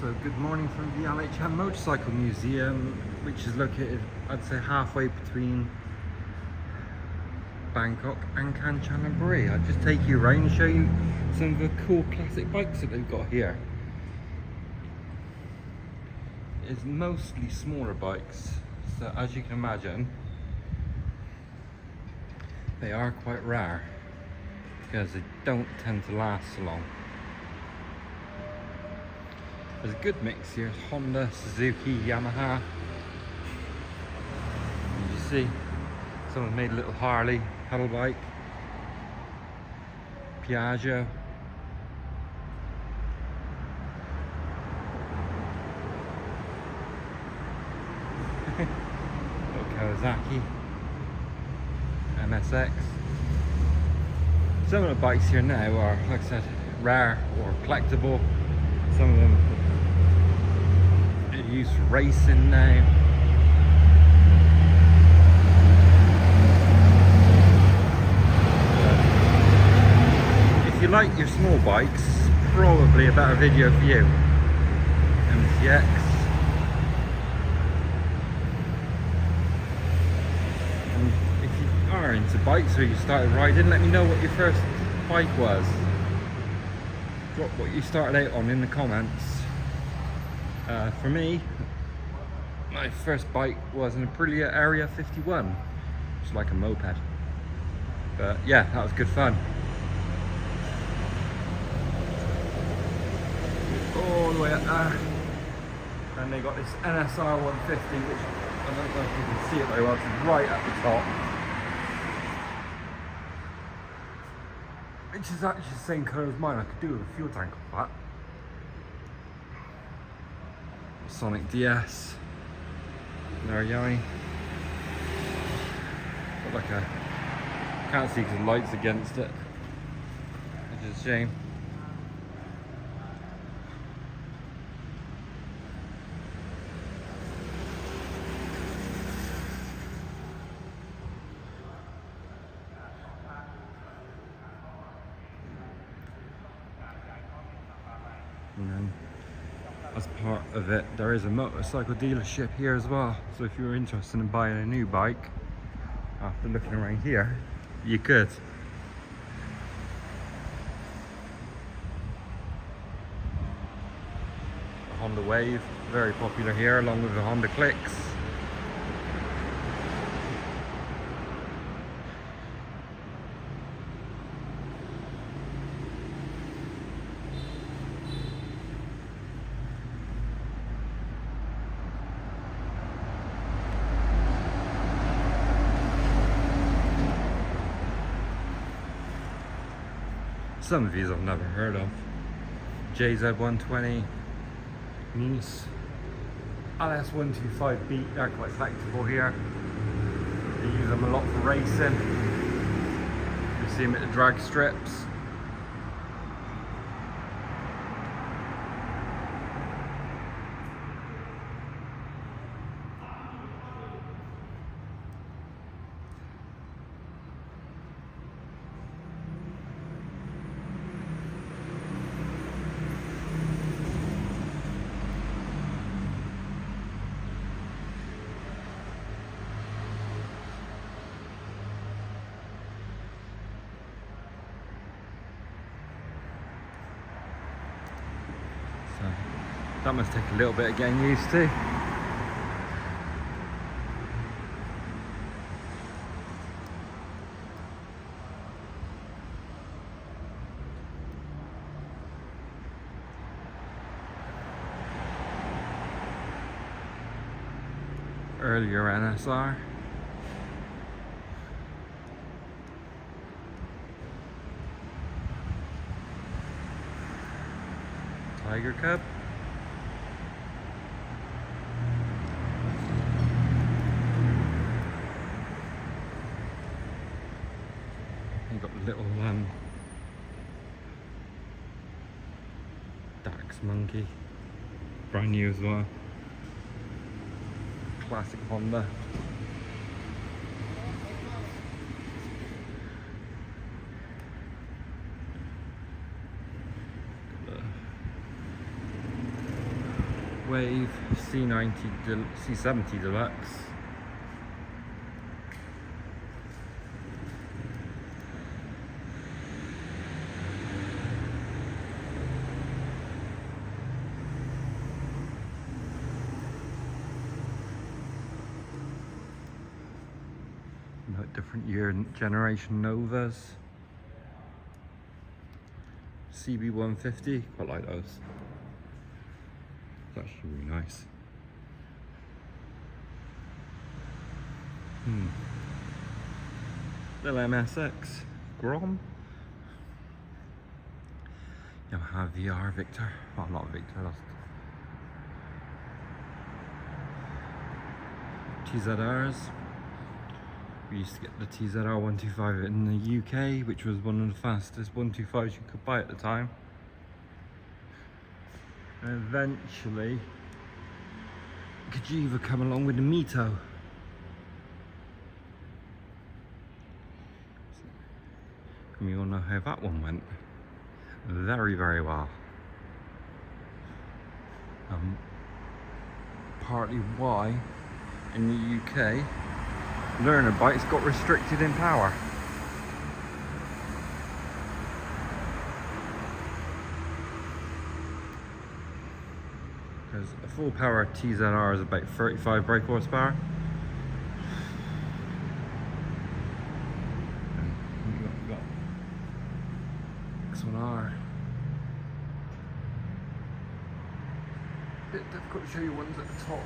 So good morning from the LHM Motorcycle Museum, which is located, I'd say, halfway between Bangkok and Kanchanaburi. I'll just take you around and show you some of the cool classic bikes that they've got here. It's mostly smaller bikes, so as you can imagine, they are quite rare because they don't tend to last so long. There's a good mix here. It's Honda, Suzuki, Yamaha. As you see, someone made a little Harley pedal bike. Piaggio. Little Kawasaki. MSX. Some of the bikes here now are, like I said, rare or collectible. Some of them are used for racing now. If you like your small bikes, probably a better video for you. MTX. And if you are into bikes or you started riding, let me know what your first bike was. Drop what you started out on in the comments. For me, my first bike was an Aprilia Area 51, which is like a moped. But yeah, that was good fun. All the way up there. And they got this NSR 150, which I don't know if you can see it very well, it's right at the top. Which is actually the same colour as mine. I could do with a fuel tank off that. Sonic DS. There you go. Got like a, can't see because the light's against it, which is a shame. And then, as part of it, there is a motorcycle dealership here as well. So if you're interested in buying a new bike, after looking around here, you could. The Honda Wave, very popular here, along with the Honda Clicks. Some of these I've never heard of. JZ120, Nice, LS125B, they're quite collectible here. They use them a lot for racing. You see them at the drag strips. That must take a little bit of getting used to. Earlier NSR. Tiger Cub. You've got the little Dax Monkey, brand new as well. Classic Honda. Wave C70 Deluxe. Different year and generation Novas. CB150, quite like those. It's actually really nice. Little MSX Grom. Yamaha VR Victor. Well, not Victor, that's TZRs. We used to get the TZR 125 in the UK, which was one of the fastest 125s you could buy at the time. And eventually, Kajiva come along with the Mito. And we all know how that one went. Very, very well. Partly why in the UK learner bikes got restricted in power. Because a full power TZR is about 35 brake horsepower. And we've got X1R. Bit difficult to show you ones at the top.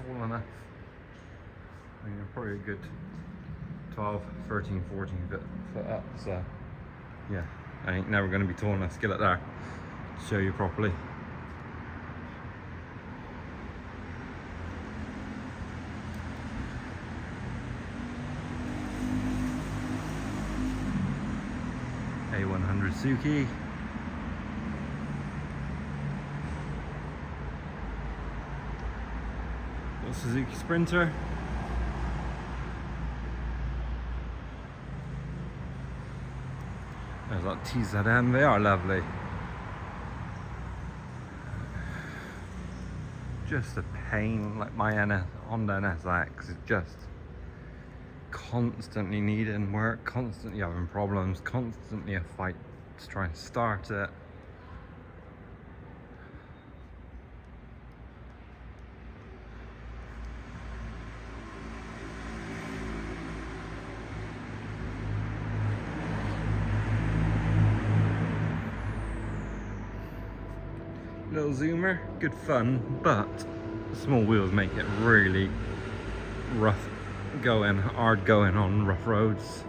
Tall enough. I mean, you're probably a good 12, 13, 14 foot up, so yeah, I ain't never going to be tall enough to get it there to show you properly. A100 Suzuki. Suzuki Sprinter. There's that TZM, they are lovely. Just a pain, like my Honda NSX is just constantly needing work, constantly having problems, constantly a fight to try and start it. Little zoomer, good fun, but the small wheels make it really rough going, hard going on rough roads.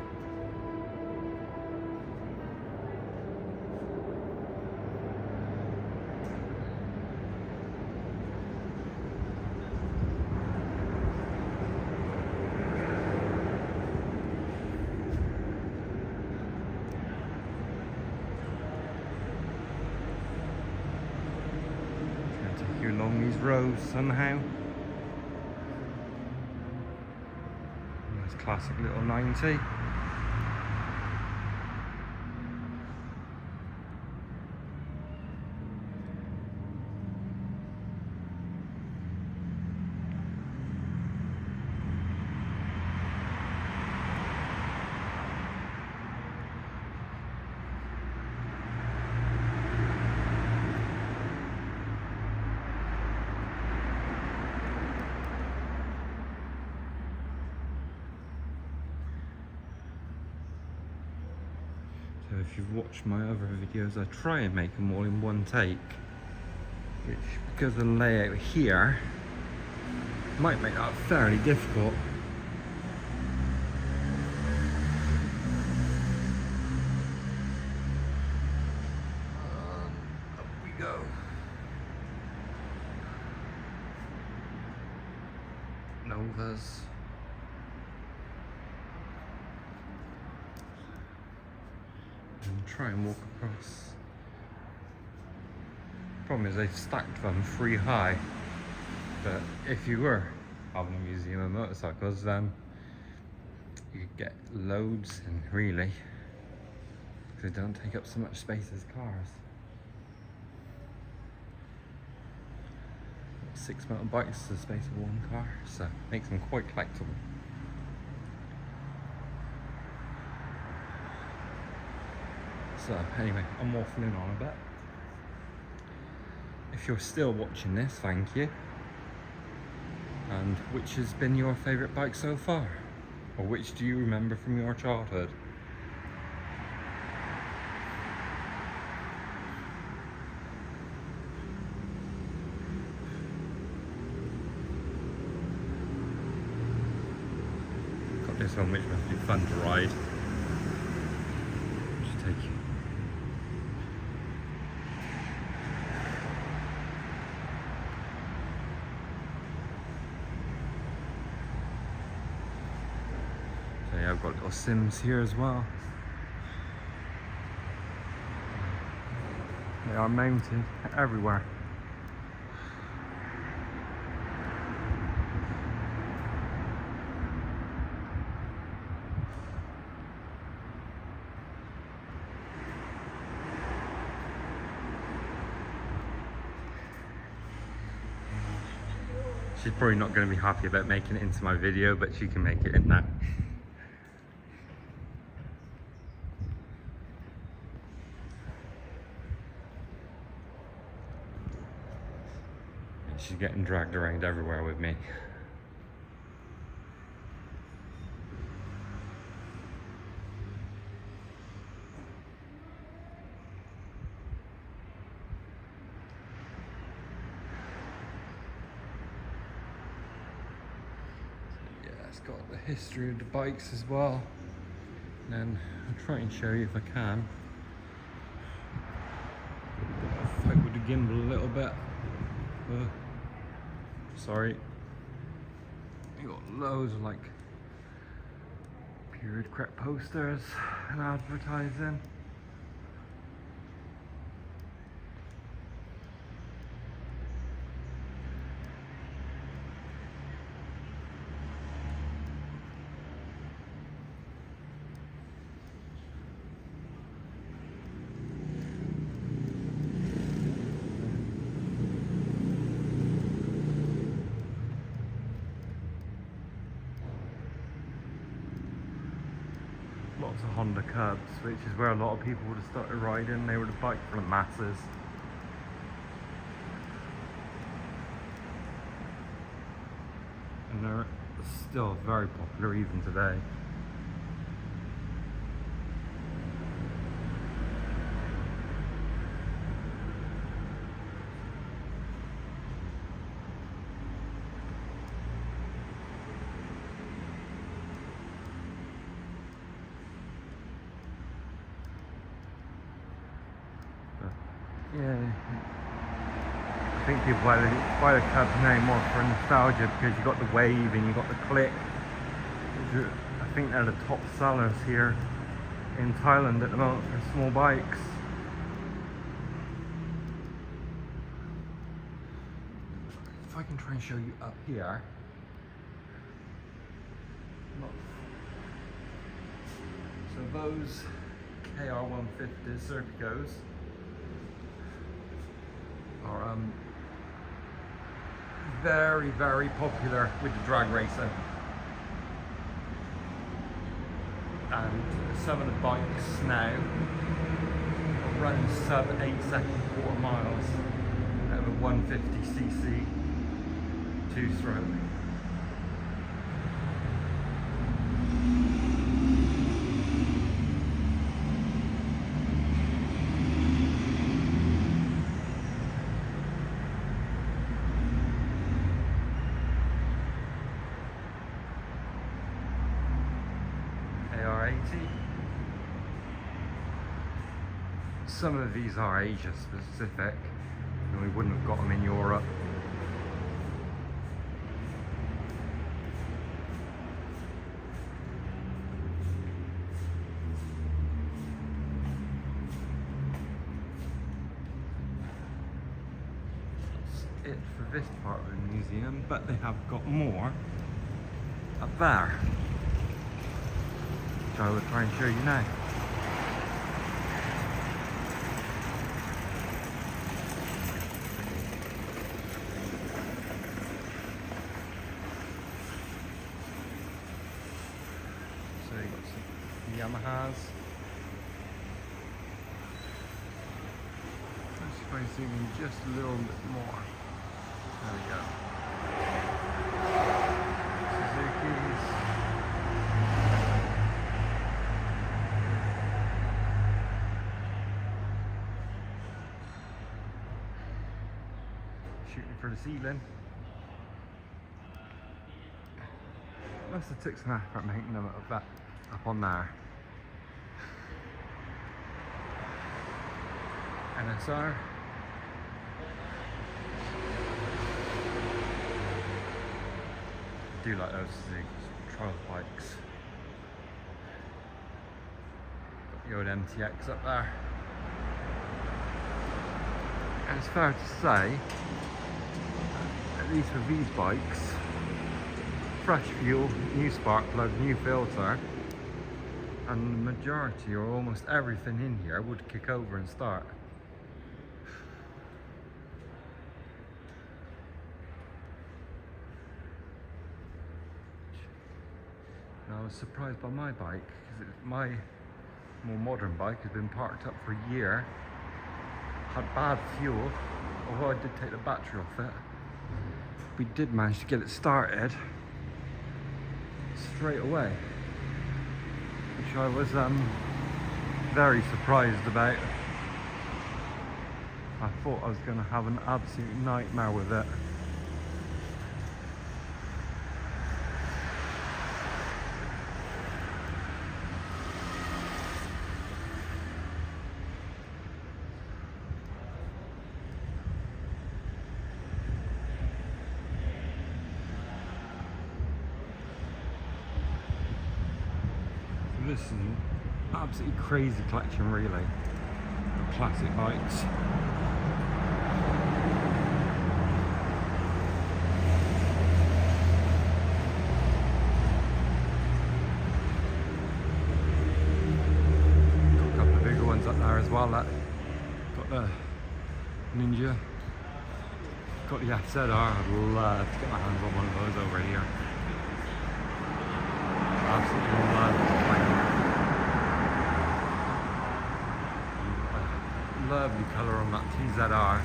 Along these roads somehow. Nice classic little 90. So if you've watched my other videos, I try and make them all in one take, which, because of the layout here, might make that fairly difficult. Up we go. Novas. And try and walk across. Problem is they've stacked them free high, but if you were having a museum of motorcycles, then you could get loads, and really they don't take up so much space as cars. 6 motorbikes to the space of one car, so makes them quite collectible. So anyway, I'm waffling on a bit. If you're still watching this, thank you. And which has been your favourite bike so far? Or which do you remember from your childhood? Got this one which must be fun to ride. Just take you. So yeah, I've got little Sims here as well. They are mounted everywhere. She's probably not going to be happy about making it into my video, but she can make it in now. She's getting dragged around everywhere with me. So yeah, it's got the history of the bikes as well. And then I'll try and show you if I can. I'll fight with the gimbal a little bit. Sorry. You got loads of like period crep posters and advertising. Lots of Honda Cubs, which is where a lot of people would have started riding. They were the bike for the masses. And they're still very popular even today. Yeah, I think people buy the Cubs now more for nostalgia because you got the wave and you got the click. I think they're the top sellers here in Thailand at the moment for small bikes. If I can try and show you up here. So those KR150 Serpicos are very, very popular with the drag racing. And some of the bikes now run sub 8-second quarter miles out of a 150cc 2-stroke. AR80. Some of these are Asia specific, and we wouldn't have got them in Europe. That's it for this part of the museum, but they have got more up there, which I will try and show you now. Yamahas. Let's see if I can zoom in just a little bit more. There we go. Suzuki's. Shooting for the ceiling. Must have took some effort making them up on there. NSR. I do like those trial bikes. Got the old MTX up there. And it's fair to say, at least with these bikes, fresh fuel, new spark plug, new filter, and the majority or almost everything in here would kick over and start. And I was surprised by my bike, because my more modern bike has been parked up for a year, had bad fuel, although I did take the battery off it. We did manage to get it started straight away, which I was very surprised about. I thought I was going to have an absolute nightmare with it. This is an absolutely crazy collection, really, of classic bikes. Got a couple of bigger ones up there as well. Got the Ninja, got the FZR. I'd love to get my hands on one of those over here. Absolutely love playing. Lovely colour on that TZR.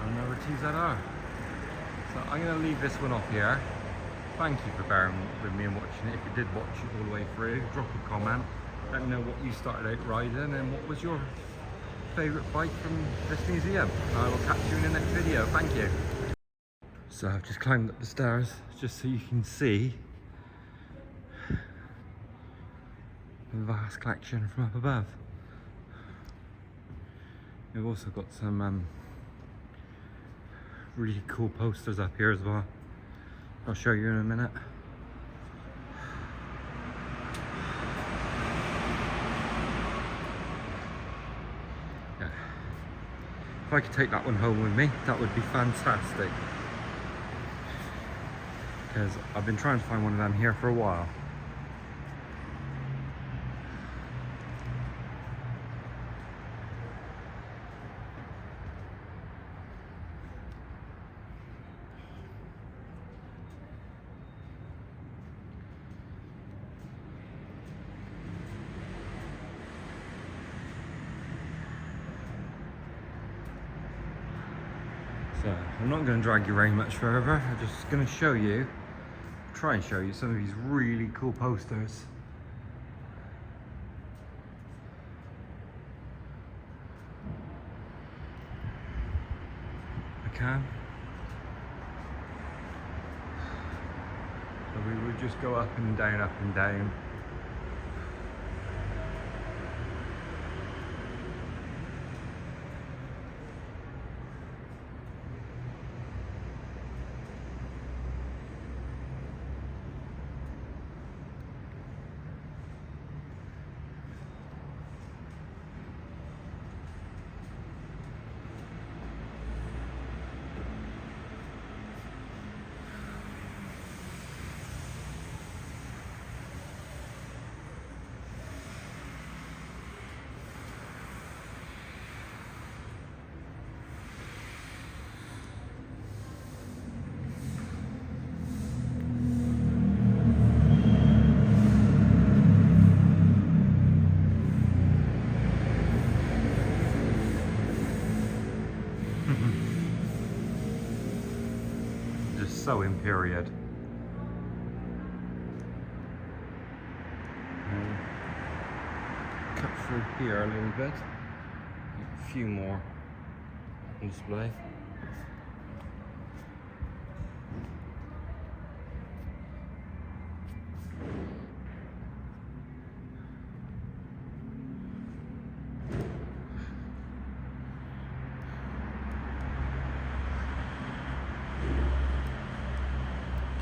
Another TZR. So I'm going to leave this one off here. Thank you for bearing with me and watching it. If you did watch it all the way through, drop a comment. Let me know what you started out riding and what was your favourite bike from this museum. I will catch you in the next video. Thank you. So I've just climbed up the stairs just so you can see the vast collection from up above. We've also got some really cool posters up here as well. I'll show you in a minute. Yeah. If I could take that one home with me, that would be fantastic. Because I've been trying to find one of them here for a while. So I'm not going to drag you very much further. I'm just going to try and show you some of these really cool posters. I can. So we would just go up and down, up and down. sewing period. Cut through here a little bit. A few more on display.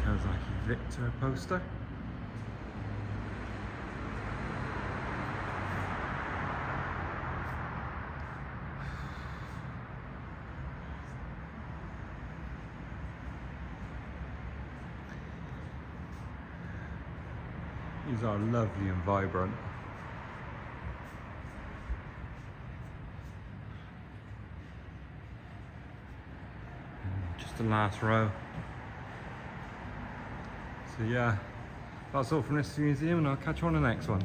Kawasaki Victor poster. These are lovely and vibrant. Just the last row. So yeah, that's all from this museum, and I'll catch you on the next one.